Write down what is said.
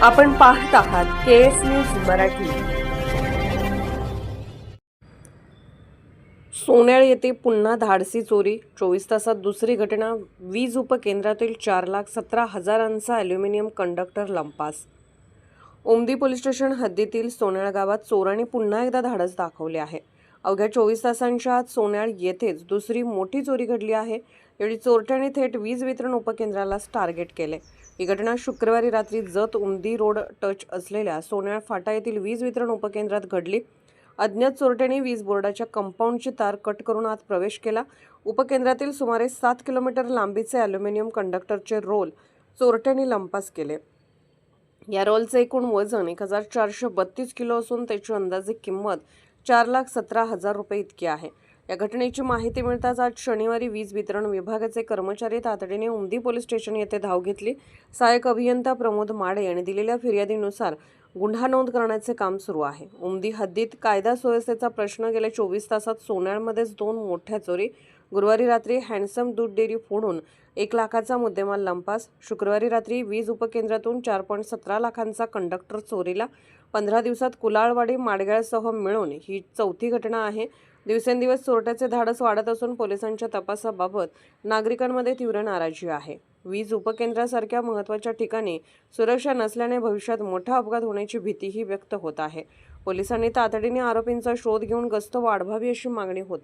आपण पाहत आहात केएस न्यूज मराठी। सोन्याळ येथे पुन्हा धाडसी चोरी, 24 तासात दुसरी घटना। वीज उपकेंद्रातील 4,17,000 ॲल्युमिनियम कंडक्टर लंपास। ओमदी पोलीस स्टेशन हद्दीतील सोन्याळ गावात चोरांनी पुन्हा एकदा धाडस दाखवले आहे। अवघ्या 24 तासांच्या आत सोन्याळ येथेच दुसरी मोठी चोरी घडली आहे। यावेळी चोरट्यांनी थेट वीज वितरण उपकेंद्रालाच टार्गेट केले। ही घटना शुक्रवारी रात्री जत उमदी रोड टच असलेल्या सोन्याळ फाटा येथील वीज वितरण उपकेंद्रात घडली। अज्ञात चोरट्यांनी वीज बोर्डाच्या कंपाऊंडची तार कट करून आत प्रवेश केला। उपकेंद्रातील सुमारे 7 किलोमीटर लांबीचे ॲल्युमिनियम कंडक्टरचे रोल चोरट्यांनी लंपास केले। या रोलचे एकूण वजन 1432 किलो असून त्याची अंदाजे किंमत 4,17,000 रुपये इतकी आहे। या घटनेची माहिती मिळताच आज शनिवारी वीज वितरण विभागाचे कर्मचारी तातडीने उमदी पोलीस स्टेशन येथे धाव घेतली। सहाय्यक अभियंता प्रमोद माडे यांनी दिलेल्या फिर्यादीनुसार गुन्हा नोंद करण्याचे काम सुरू आहे। उमदी हद्दीत कायदा सुव्यवस्थेचा प्रश्न गेल्या 24 तासात सोन्याळमध्येच 2 मोठ्या चोरी। गुरुवारी रात्री हँडसम दूध डेअरी फोडून 1 लाखाचा मुद्देमाल लंपास। शुक्रवारी रात्री वीज उपकेंद्रातून 4.17 लाखांचा कंडक्टर चोरीला। 15 दिवसात कुलाळवाडी माडगाळसह मिळून ही चौथी घटना आहे। दिवसेंदिवस चोरट्याचे धाडस वाढत असून पोलिसांच्या तपासाबाबत नागरिकांमध्ये तीव्र नाराजी आहे। वीज उपकेंद्रासारख्या महत्त्वाच्या ठिकाणी सुरक्षा नसल्याने भविष्यात मोठा अपघात होण्याची भीतीही व्यक्त होत आहे। पोलिसांनी तातडीने आरोपींचा शोध घेऊन गस्त वाढवावी अशी मागणी होत आहे।